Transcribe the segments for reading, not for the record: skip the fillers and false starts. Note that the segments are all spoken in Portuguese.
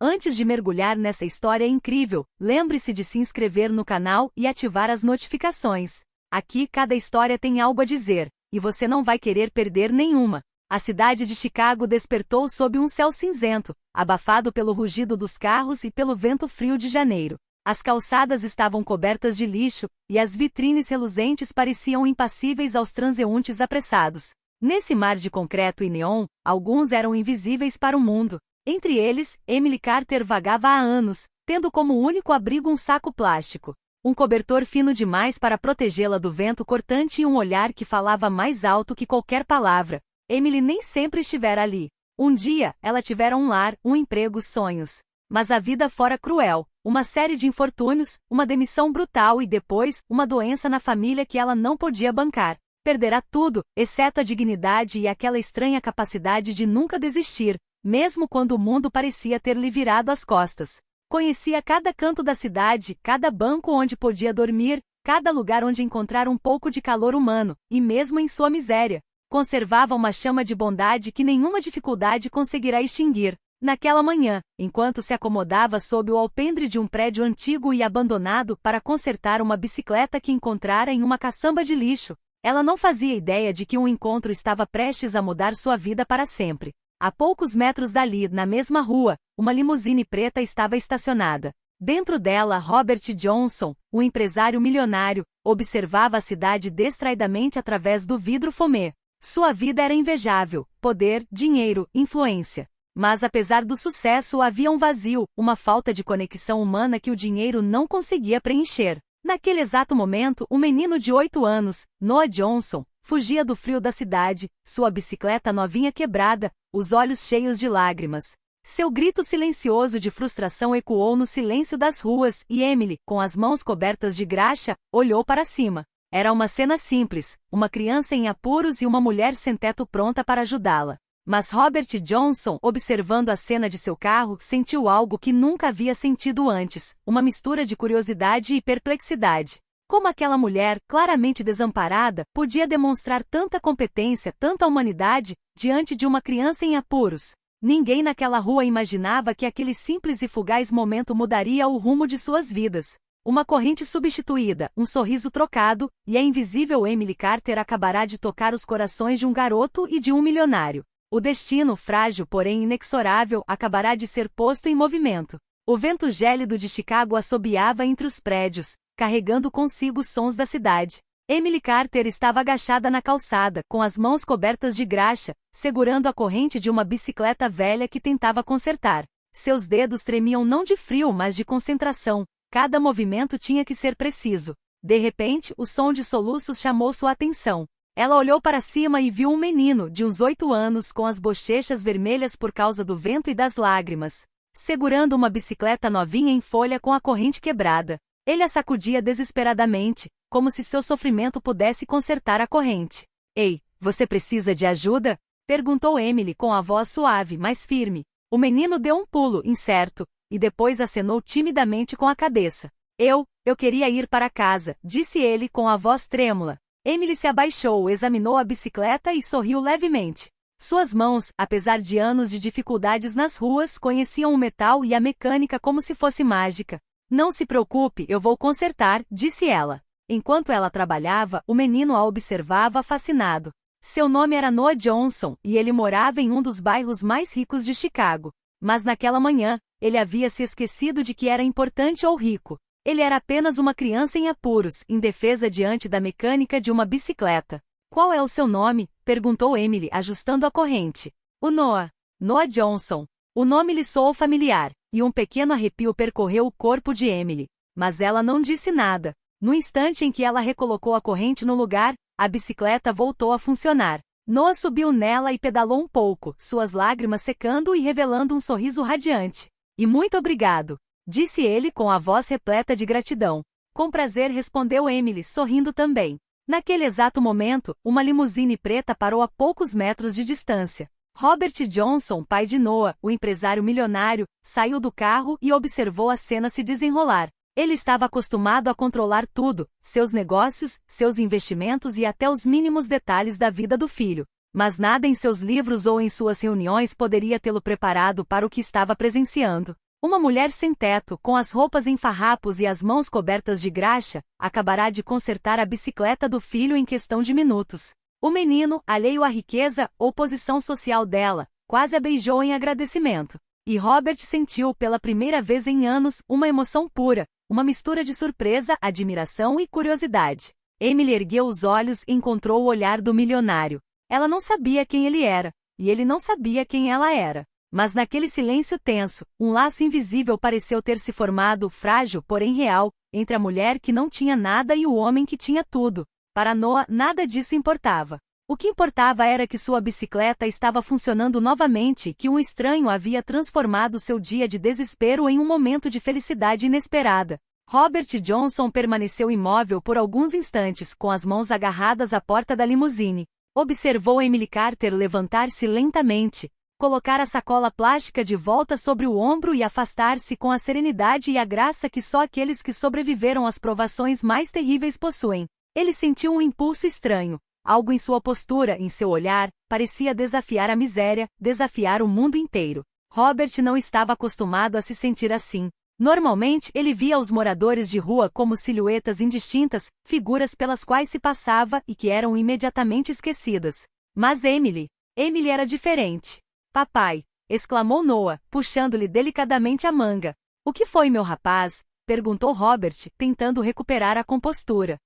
Antes de mergulhar nessa história incrível, lembre-se de se inscrever no canal e ativar as notificações. Aqui cada história tem algo a dizer, e você não vai querer perder nenhuma. A cidade de Chicago despertou sob um céu cinzento, abafado pelo rugido dos carros e pelo vento frio de janeiro. As calçadas estavam cobertas de lixo, e as vitrines reluzentes pareciam impassíveis aos transeuntes apressados. Nesse mar de concreto e neon, alguns eram invisíveis para o mundo. Entre eles, Emily Carter vagava há anos, tendo como único abrigo um saco plástico. Um cobertor fino demais para protegê-la do vento cortante e um olhar que falava mais alto que qualquer palavra. Emily nem sempre estivera ali. Um dia, ela tivera um lar, um emprego, sonhos. Mas a vida fora cruel. Uma série de infortúnios, uma demissão brutal e depois, uma doença na família que ela não podia bancar. Perderá tudo, exceto a dignidade e aquela estranha capacidade de nunca desistir, mesmo quando o mundo parecia ter lhe virado as costas. Conhecia cada canto da cidade, cada banco onde podia dormir, cada lugar onde encontrar um pouco de calor humano, e mesmo em sua miséria, conservava uma chama de bondade que nenhuma dificuldade conseguirá extinguir. Naquela manhã, enquanto se acomodava sob o alpendre de um prédio antigo e abandonado para consertar uma bicicleta que encontrara em uma caçamba de lixo, ela não fazia ideia de que um encontro estava prestes a mudar sua vida para sempre. A poucos metros dali, na mesma rua, uma limusine preta estava estacionada. Dentro dela, Robert Johnson, um empresário milionário, observava a cidade distraidamente através do vidro fumê. Sua vida era invejável: poder, dinheiro, influência. Mas apesar do sucesso havia um vazio, uma falta de conexão humana que o dinheiro não conseguia preencher. Naquele exato momento, um menino de 8 anos, Noah Johnson, fugia do frio da cidade, sua bicicleta novinha quebrada, os olhos cheios de lágrimas. Seu grito silencioso de frustração ecoou no silêncio das ruas e Emily, com as mãos cobertas de graxa, olhou para cima. Era uma cena simples, uma criança em apuros e uma mulher sem teto pronta para ajudá-la. Mas Robert Johnson, observando a cena de seu carro, sentiu algo que nunca havia sentido antes, uma mistura de curiosidade e perplexidade. Como aquela mulher, claramente desamparada, podia demonstrar tanta competência, tanta humanidade, diante de uma criança em apuros? Ninguém naquela rua imaginava que aquele simples e fugaz momento mudaria o rumo de suas vidas. Uma corrente substituída, um sorriso trocado, e a invisível Emily Carter acabará de tocar os corações de um garoto e de um milionário. O destino, frágil porém inexorável, acabará de ser posto em movimento. O vento gélido de Chicago assobiava entre os prédios, carregando consigo os sons da cidade. Emily Carter estava agachada na calçada, com as mãos cobertas de graxa, segurando a corrente de uma bicicleta velha que tentava consertar. Seus dedos tremiam não de frio, mas de concentração. Cada movimento tinha que ser preciso. De repente, o som de soluços chamou sua atenção. Ela olhou para cima e viu um menino, de uns 8 anos, com as bochechas vermelhas por causa do vento e das lágrimas, segurando uma bicicleta novinha em folha com a corrente quebrada. Ele a sacudia desesperadamente, como se seu sofrimento pudesse consertar a corrente. Ei, você precisa de ajuda? Perguntou Emily com a voz suave, mas firme. O menino deu um pulo, incerto, e depois acenou timidamente com a cabeça. Eu queria ir para casa, disse ele com a voz trêmula. Emily se abaixou, examinou a bicicleta e sorriu levemente. Suas mãos, apesar de anos de dificuldades nas ruas, conheciam o metal e a mecânica como se fosse mágica. Não se preocupe, eu vou consertar, disse ela. Enquanto ela trabalhava, o menino a observava fascinado. Seu nome era Noah Johnson, e ele morava em um dos bairros mais ricos de Chicago. Mas naquela manhã, ele havia se esquecido de que era importante ou rico. Ele era apenas uma criança em apuros, indefesa diante da mecânica de uma bicicleta. Qual é o seu nome? Perguntou Emily, ajustando a corrente. O Noah. Noah Johnson. O nome lhe soou familiar, e um pequeno arrepio percorreu o corpo de Emily. Mas ela não disse nada. No instante em que ela recolocou a corrente no lugar, a bicicleta voltou a funcionar. Noah subiu nela e pedalou um pouco, suas lágrimas secando e revelando um sorriso radiante. E muito obrigado, disse ele com a voz repleta de gratidão. Com prazer, respondeu Emily, sorrindo também. Naquele exato momento, uma limusine preta parou a poucos metros de distância. Robert Johnson, pai de Noah, o empresário milionário, saiu do carro e observou a cena se desenrolar. Ele estava acostumado a controlar tudo, seus negócios, seus investimentos e até os mínimos detalhes da vida do filho. Mas nada em seus livros ou em suas reuniões poderia tê-lo preparado para o que estava presenciando. Uma mulher sem teto, com as roupas em farrapos e as mãos cobertas de graxa, acabará de consertar a bicicleta do filho em questão de minutos. O menino, alheio à riqueza ou posição social dela, quase a beijou em agradecimento. E Robert sentiu pela primeira vez em anos uma emoção pura, uma mistura de surpresa, admiração e curiosidade. Emily ergueu os olhos e encontrou o olhar do milionário. Ela não sabia quem ele era, e ele não sabia quem ela era. Mas naquele silêncio tenso, um laço invisível pareceu ter se formado, frágil porém real, entre a mulher que não tinha nada e o homem que tinha tudo. Para Noah, nada disso importava. O que importava era que sua bicicleta estava funcionando novamente e que um estranho havia transformado seu dia de desespero em um momento de felicidade inesperada. Robert Johnson permaneceu imóvel por alguns instantes, com as mãos agarradas à porta da limusine. Observou Emily Carter levantar-se lentamente, colocar a sacola plástica de volta sobre o ombro e afastar-se com a serenidade e a graça que só aqueles que sobreviveram às provações mais terríveis possuem. Ele sentiu um impulso estranho. Algo em sua postura, em seu olhar, parecia desafiar a miséria, desafiar o mundo inteiro. Robert não estava acostumado a se sentir assim. Normalmente, ele via os moradores de rua como silhuetas indistintas, figuras pelas quais se passava e que eram imediatamente esquecidas. Mas Emily era diferente. Papai! Exclamou Noah, puxando-lhe delicadamente a manga. O que foi, meu rapaz? Perguntou Robert, tentando recuperar a compostura.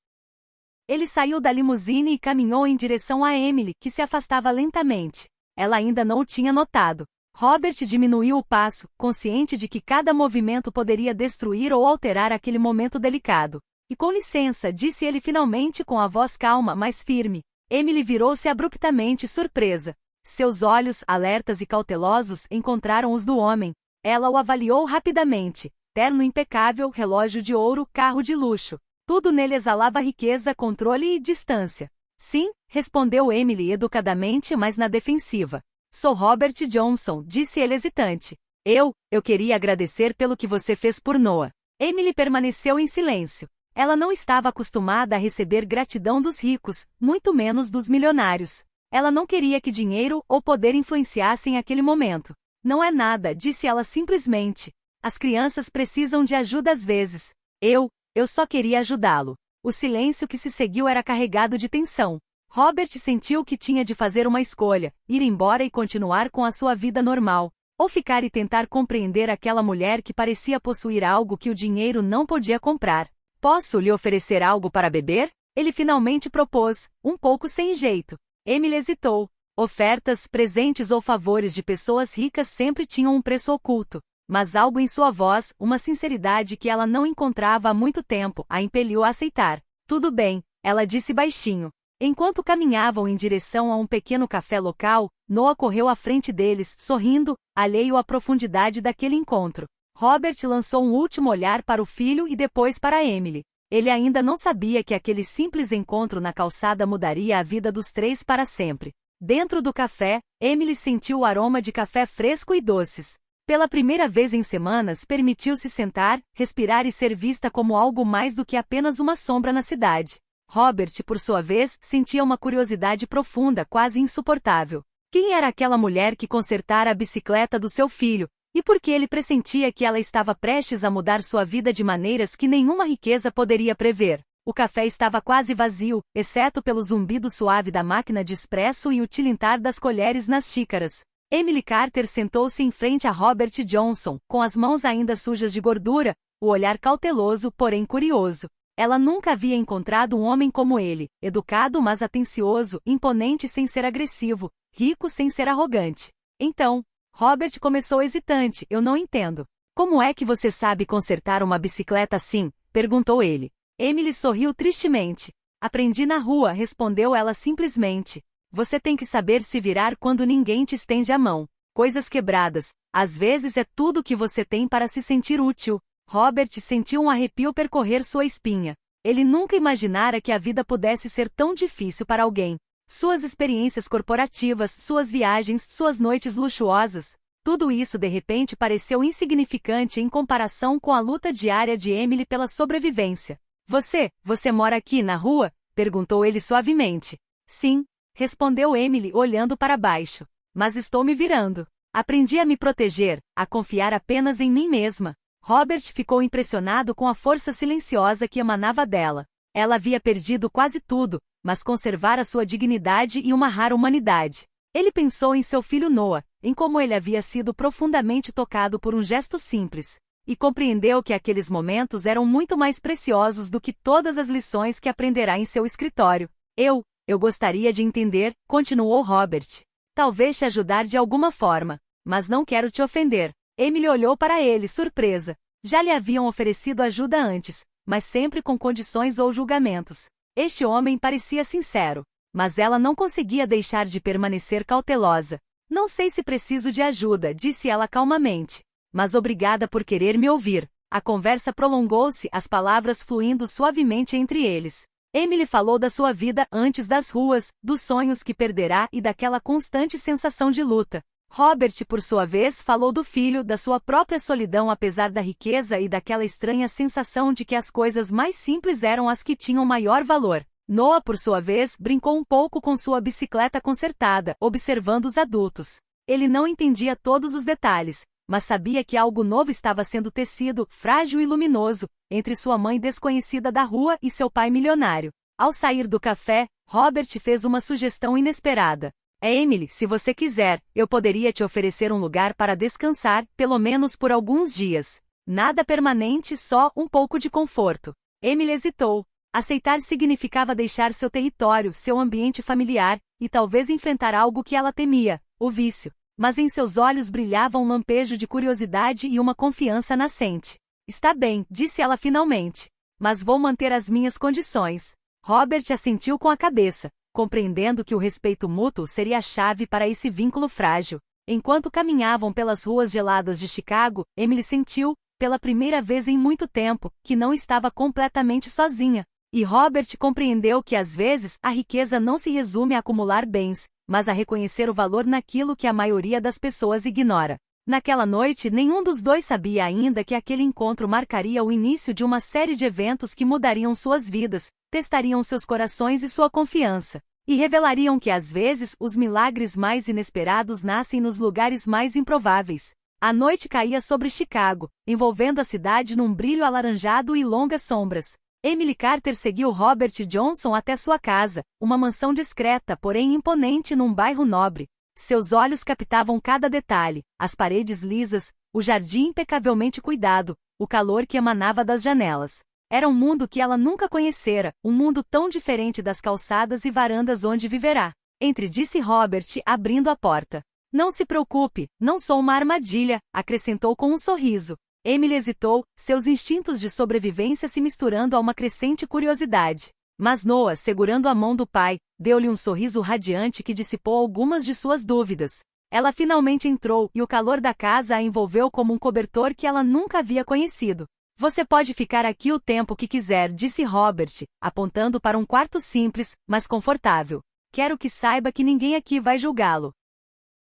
Ele saiu da limusine e caminhou em direção a Emily, que se afastava lentamente. Ela ainda não o tinha notado. Robert diminuiu o passo, consciente de que cada movimento poderia destruir ou alterar aquele momento delicado. E com licença, disse ele finalmente com a voz calma, mas firme. Emily virou-se abruptamente, surpresa. Seus olhos, alertas e cautelosos, encontraram os do homem. Ela o avaliou rapidamente. Terno impecável, relógio de ouro, carro de luxo. Tudo nele exalava riqueza, controle e distância. Sim, respondeu Emily educadamente, mas na defensiva. Sou Robert Johnson, disse ele hesitante. Eu queria agradecer pelo que você fez por Noah. Emily permaneceu em silêncio. Ela não estava acostumada a receber gratidão dos ricos, muito menos dos milionários. Ela não queria que dinheiro ou poder influenciassem aquele momento. Não é nada, disse ela simplesmente. As crianças precisam de ajuda às vezes. Eu só queria ajudá-lo. O silêncio que se seguiu era carregado de tensão. Robert sentiu que tinha de fazer uma escolha, ir embora e continuar com a sua vida normal, ou ficar e tentar compreender aquela mulher que parecia possuir algo que o dinheiro não podia comprar. Posso lhe oferecer algo para beber? Ele finalmente propôs, um pouco sem jeito. Emily hesitou. Ofertas, presentes ou favores de pessoas ricas sempre tinham um preço oculto. Mas algo em sua voz, uma sinceridade que ela não encontrava há muito tempo, a impeliu a aceitar. Tudo bem, ela disse baixinho. Enquanto caminhavam em direção a um pequeno café local, Noah correu à frente deles, sorrindo, alheio à profundidade daquele encontro. Robert lançou um último olhar para o filho e depois para Emily. Ele ainda não sabia que aquele simples encontro na calçada mudaria a vida dos três para sempre. Dentro do café, Emily sentiu o aroma de café fresco e doces. Pela primeira vez em semanas, permitiu-se sentar, respirar e ser vista como algo mais do que apenas uma sombra na cidade. Robert, por sua vez, sentia uma curiosidade profunda, quase insuportável. Quem era aquela mulher que consertara a bicicleta do seu filho? E por que ele pressentia que ela estava prestes a mudar sua vida de maneiras que nenhuma riqueza poderia prever? O café estava quase vazio, exceto pelo zumbido suave da máquina de expresso e o tilintar das colheres nas xícaras. Emily Carter sentou-se em frente a Robert Johnson, com as mãos ainda sujas de gordura, o olhar cauteloso, porém curioso. Ela nunca havia encontrado um homem como ele, educado mas atencioso, imponente sem ser agressivo, rico sem ser arrogante. Então, Robert começou hesitante. Eu não entendo. Como é que você sabe consertar uma bicicleta assim? Perguntou ele. Emily sorriu tristemente. Aprendi na rua, respondeu ela simplesmente. Você tem que saber se virar quando ninguém te estende a mão. Coisas quebradas, às vezes é tudo que você tem para se sentir útil. Robert sentiu um arrepio percorrer sua espinha. Ele nunca imaginara que a vida pudesse ser tão difícil para alguém. Suas experiências corporativas, suas viagens, suas noites luxuosas. Tudo isso de repente pareceu insignificante em comparação com a luta diária de Emily pela sobrevivência. Você mora aqui na rua? Perguntou ele suavemente. Sim. Respondeu Emily olhando para baixo. Mas estou me virando. Aprendi a me proteger, a confiar apenas em mim mesma. Robert ficou impressionado com a força silenciosa que emanava dela. Ela havia perdido quase tudo, mas conservara sua dignidade e uma rara humanidade. Ele pensou em seu filho Noah, em como ele havia sido profundamente tocado por um gesto simples, e compreendeu que aqueles momentos eram muito mais preciosos do que todas as lições que aprenderá em seu escritório. Eu gostaria de entender, continuou Robert. Talvez te ajudar de alguma forma, mas não quero te ofender. Emily olhou para ele, surpresa. Já lhe haviam oferecido ajuda antes, mas sempre com condições ou julgamentos. Este homem parecia sincero, mas ela não conseguia deixar de permanecer cautelosa. Não sei se preciso de ajuda, disse ela calmamente. Mas obrigada por querer me ouvir. A conversa prolongou-se, as palavras fluindo suavemente entre eles. Emily falou da sua vida antes das ruas, dos sonhos que perderá e daquela constante sensação de luta. Robert, por sua vez, falou do filho, da sua própria solidão apesar da riqueza e daquela estranha sensação de que as coisas mais simples eram as que tinham maior valor. Noah, por sua vez, brincou um pouco com sua bicicleta consertada, observando os adultos. Ele não entendia todos os detalhes, mas sabia que algo novo estava sendo tecido, frágil e luminoso, entre sua mãe desconhecida da rua e seu pai milionário. Ao sair do café, Robert fez uma sugestão inesperada. Emily, se você quiser, eu poderia te oferecer um lugar para descansar, pelo menos por alguns dias. Nada permanente, só um pouco de conforto. Emily hesitou. Aceitar significava deixar seu território, seu ambiente familiar, e talvez enfrentar algo que ela temia, o vício. Mas em seus olhos brilhava um lampejo de curiosidade e uma confiança nascente. Está bem, disse ela finalmente. Mas vou manter as minhas condições. Robert assentiu com a cabeça, compreendendo que o respeito mútuo seria a chave para esse vínculo frágil. Enquanto caminhavam pelas ruas geladas de Chicago, Emily sentiu, pela primeira vez em muito tempo, que não estava completamente sozinha. E Robert compreendeu que às vezes a riqueza não se resume a acumular bens, mas a reconhecer o valor naquilo que a maioria das pessoas ignora. Naquela noite, nenhum dos dois sabia ainda que aquele encontro marcaria o início de uma série de eventos que mudariam suas vidas, testariam seus corações e sua confiança, e revelariam que às vezes os milagres mais inesperados nascem nos lugares mais improváveis. A noite caía sobre Chicago, envolvendo a cidade num brilho alaranjado e longas sombras. Emily Carter seguiu Robert Johnson até sua casa, uma mansão discreta, porém imponente num bairro nobre. Seus olhos captavam cada detalhe, as paredes lisas, o jardim impecavelmente cuidado, o calor que emanava das janelas. Era um mundo que ela nunca conhecera, um mundo tão diferente das calçadas e varandas onde viverá. Entre, disse Robert, abrindo a porta. Não se preocupe, não sou uma armadilha, acrescentou com um sorriso. Emily hesitou, seus instintos de sobrevivência se misturando a uma crescente curiosidade. Mas Noah, segurando a mão do pai, deu-lhe um sorriso radiante que dissipou algumas de suas dúvidas. Ela finalmente entrou e o calor da casa a envolveu como um cobertor que ela nunca havia conhecido. Você pode ficar aqui o tempo que quiser, disse Robert, apontando para um quarto simples, mas confortável. Quero que saiba que ninguém aqui vai julgá-lo.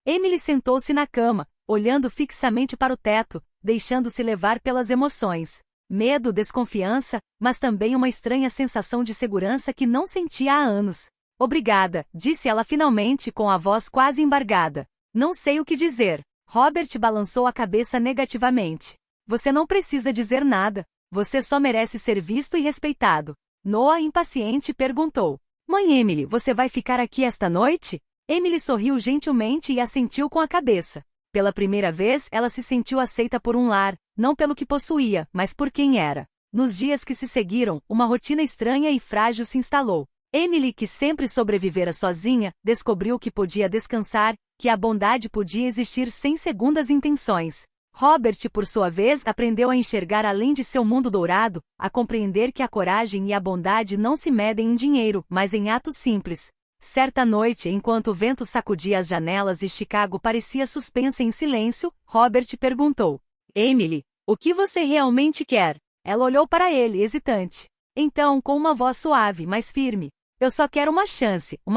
Emily sentou-se na cama, olhando fixamente para o teto, deixando-se levar pelas emoções. Medo, desconfiança, mas também uma estranha sensação de segurança que não sentia há anos. Obrigada, disse ela finalmente com a voz quase embargada. Não sei o que dizer. Robert balançou a cabeça negativamente. Você não precisa dizer nada. Você só merece ser visto e respeitado. Noah, impaciente, perguntou. Mãe Emily, você vai ficar aqui esta noite? Emily sorriu gentilmente e assentiu com a cabeça. Pela primeira vez, ela se sentiu aceita por um lar, não pelo que possuía, mas por quem era. Nos dias que se seguiram, uma rotina estranha e frágil se instalou. Emily, que sempre sobrevivera sozinha, descobriu que podia descansar, que a bondade podia existir sem segundas intenções. Robert, por sua vez, aprendeu a enxergar além de seu mundo dourado, a compreender que a coragem e a bondade não se medem em dinheiro, mas em atos simples. Certa noite, enquanto o vento sacudia as janelas e Chicago parecia suspensa em silêncio, Robert perguntou. Emily, o que você realmente quer? Ela olhou para ele, hesitante. Então, com uma voz suave, mas firme. Eu só quero uma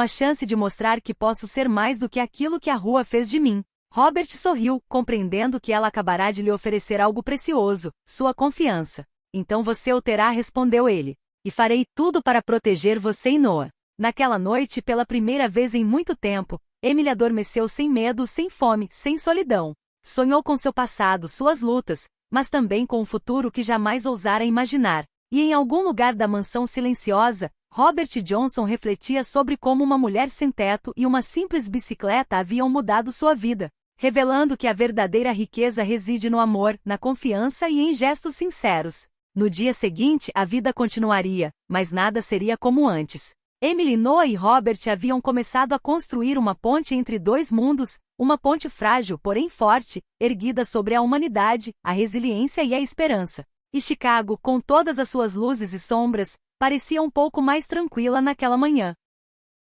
chance de mostrar que posso ser mais do que aquilo que a rua fez de mim. Robert sorriu, compreendendo que ela acabará de lhe oferecer algo precioso, sua confiança. Então você o terá, respondeu ele. E farei tudo para proteger você e Noah. Naquela noite, pela primeira vez em muito tempo, Emily adormeceu sem medo, sem fome, sem solidão. Sonhou com seu passado, suas lutas, mas também com um futuro que jamais ousara imaginar. E em algum lugar da mansão silenciosa, Robert Johnson refletia sobre como uma mulher sem teto e uma simples bicicleta haviam mudado sua vida, revelando que a verdadeira riqueza reside no amor, na confiança e em gestos sinceros. No dia seguinte, a vida continuaria, mas nada seria como antes. Emily, Noah e Robert haviam começado a construir uma ponte entre dois mundos, uma ponte frágil, porém forte, erguida sobre a humanidade, a resiliência e a esperança. E Chicago, com todas as suas luzes e sombras, parecia um pouco mais tranquila naquela manhã.